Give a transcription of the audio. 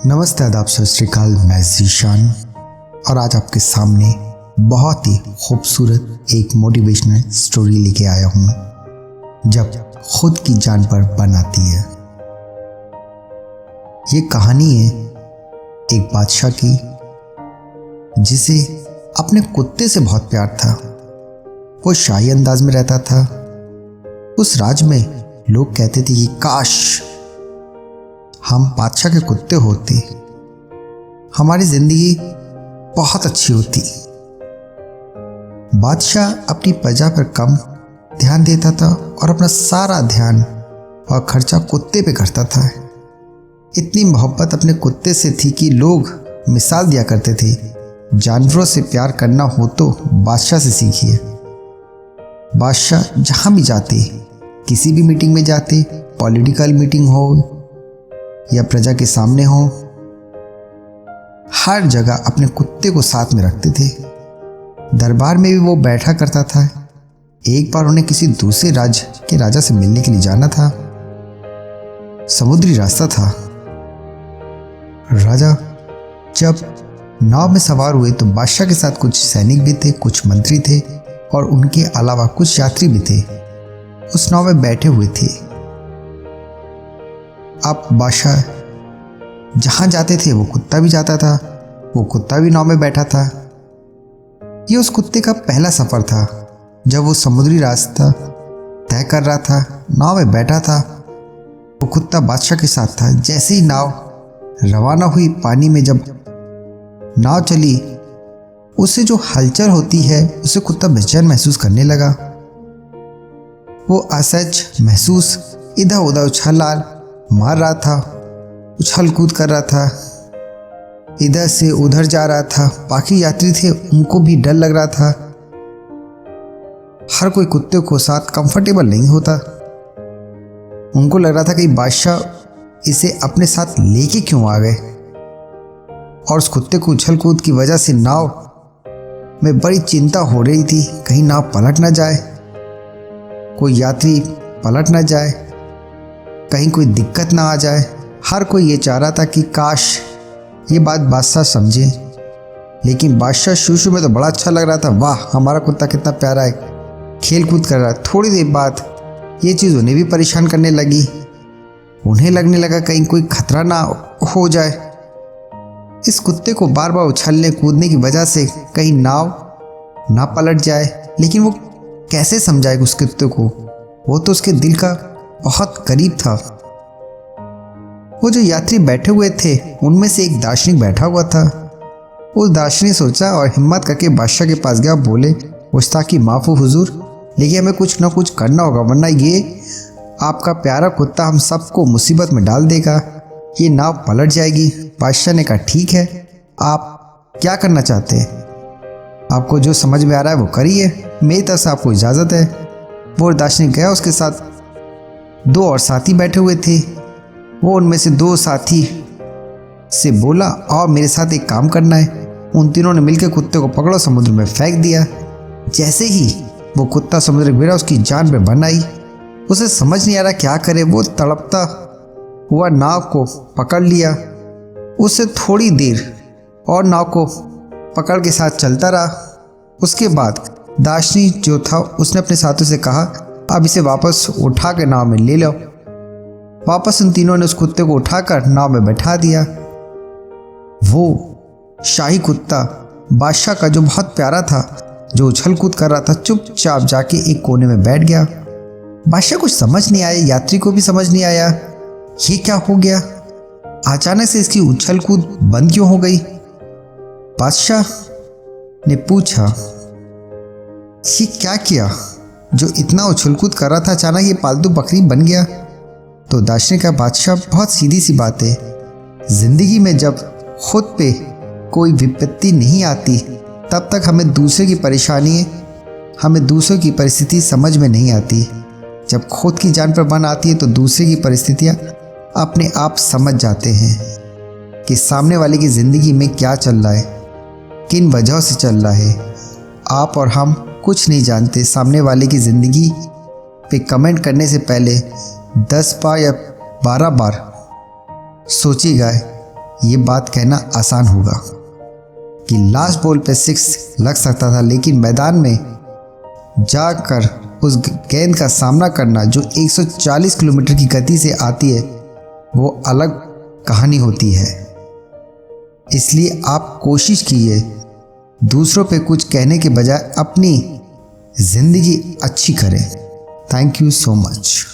नमस्ते, आदाब, सत श्री अकाल। मैं ज़ीशान और आज आपके सामने बहुत ही खूबसूरत एक मोटिवेशनल स्टोरी लेके आया हूँ जब खुद की जान पर बन आती है। ये कहानी है एक बादशाह की जिसे अपने कुत्ते से बहुत प्यार था। वो शाही अंदाज में रहता था। उस राज में लोग कहते थे कि काश हम बादशाह के कुत्ते होते, हमारी जिंदगी बहुत अच्छी होती। बादशाह अपनी प्रजा पर कम ध्यान देता था और अपना सारा ध्यान और खर्चा कुत्ते पे करता था। इतनी मोहब्बत अपने कुत्ते से थी कि लोग मिसाल दिया करते थे, जानवरों से प्यार करना हो तो बादशाह से सीखिए। बादशाह जहाँ भी जाते, किसी भी मीटिंग में जाते, पॉलिटिकल मीटिंग हो या प्रजा के सामने हो, हर जगह अपने कुत्ते को साथ में रखते थे। दरबार में भी वो बैठा करता था। एक बार उन्हें किसी दूसरे राज्य के राजा से मिलने के लिए जाना था। समुद्री रास्ता था। राजा जब नाव में सवार हुए तो बादशाह के साथ कुछ सैनिक भी थे, कुछ मंत्री थे और उनके अलावा कुछ यात्री भी थे। उस नाव में बैठे हुए थे। अब बादशाह जहां जाते थे वो कुत्ता भी जाता था, वो कुत्ता भी नाव में बैठा था। ये उस कुत्ते का पहला सफर था। जब वो समुद्री रास्ता तय कर रहा था, नाव में बैठा था, वो कुत्ता बादशाह के साथ था। जैसे ही नाव रवाना हुई, पानी में जब नाव चली, उससे जो हलचल होती है उसे कुत्ता बेचैन महसूस करने लगा। वो असहज महसूस इधर उधर उछाल मार रहा था, उछल कूद कर रहा था, इधर से उधर जा रहा था। बाकी यात्री थे, उनको भी डर लग रहा था। हर कोई कुत्ते को साथ कंफर्टेबल नहीं होता। उनको लग रहा था कि बादशाह इसे अपने साथ लेके क्यों आ गए। और उस कुत्ते को उछल कूद की वजह से नाव में बड़ी चिंता हो रही थी, कहीं नाव पलट ना जाए, कोई यात्री पलट ना जाए, कहीं कोई दिक्कत ना आ जाए। हर कोई ये चाह रहा था कि काश ये बात बादशाह समझे। लेकिन बादशाह शुरू में तो बड़ा अच्छा लग रहा था, वाह हमारा कुत्ता कितना प्यारा है, खेल कूद कर रहा है। थोड़ी देर बाद ये चीज़ उन्हें भी परेशान करने लगी। उन्हें लगने लगा कहीं कोई खतरा ना हो जाए। इस कुत्ते को बार बार उछलने कूदने की वजह से कहीं नाव ना पलट जाए। लेकिन वो कैसे समझाएगा उस कुत्ते को, वो तो उसके दिल का बहुत करीब था। वो जो यात्री बैठे हुए थे उनमें से एक दार्शनिक बैठा हुआ था। उस दार्शनिक सोचा और हिम्मत करके बादशाह के पास गया। बोले, मुस्ताकी माफ़ हो हुजूर, लेकिन हमें कुछ ना कुछ करना होगा, वरना ये आपका प्यारा कुत्ता हम सबको मुसीबत में डाल देगा, ये नाव पलट जाएगी। बादशाह ने कहा, ठीक है, आप क्या करना चाहते हैं? आपको जो समझ में आ रहा है वो करिए, मेरी तरफ से आपको इजाज़त है। वो दार्शनिक गया, उसके साथ दो और साथी बैठे हुए थे। वो उनमें से दो साथी से बोला, और मेरे साथ एक काम करना है। उन तीनों ने मिलकर कुत्ते को पकड़ा, समुद्र में फेंक दिया। जैसे ही वो कुत्ता समुद्र में गिरा, उसकी जान पे बन आई। उसे समझ नहीं आ रहा क्या करे। वो तड़पता हुआ नाव को पकड़ लिया। उससे थोड़ी देर और नाव को पकड़ के साथ चलता रहा। उसके बाद दार्शनिक जो था उसने अपने साथियों से कहा, अब इसे वापस उठा के नाव में ले लो। वापस उन तीनों ने उस कुत्ते को उठाकर नाव में बैठा दिया। वो शाही कुत्ता बादशाह का जो बहुत प्यारा था, जो उछल कूद कर रहा था, चुपचाप जाके एक कोने में बैठ गया। बादशाह कुछ समझ नहीं आया, यात्री को भी समझ नहीं आया ये क्या हो गया, अचानक से इसकी उछल कूद बंद क्यों हो गई। बादशाह ने पूछा, ये क्या किया, जो इतना उछल कूद कर रहा था अचानक ये पालतू बकरी बन गया। तो दार्शनिक का, बादशाह बहुत सीधी सी बात है, जिंदगी में जब खुद पे कोई विपत्ति नहीं आती तब तक हमें दूसरे की परेशानी, हमें दूसरों की परिस्थिति समझ में नहीं आती। जब खुद की जान पर बन आती है तो दूसरे की परिस्थितियाँ अपने आप समझ जाते हैं कि सामने वाले की ज़िंदगी में क्या चल रहा है, किन वजहों से चल रहा है। आप और हम कुछ नहीं जानते। सामने वाले की ज़िंदगी पे कमेंट करने से पहले 10 बार या 12 बार सोचिएगा ये बात कहना आसान होगा कि लास्ट बॉल पे 6 लग सकता था, लेकिन मैदान में जाकर उस गेंद का सामना करना जो 140 किलोमीटर की गति से आती है वो अलग कहानी होती है। इसलिए आप कोशिश कीजिए दूसरों पे कुछ कहने के बजाय अपनी ज़िंदगी अच्छी करें। Thank you so much.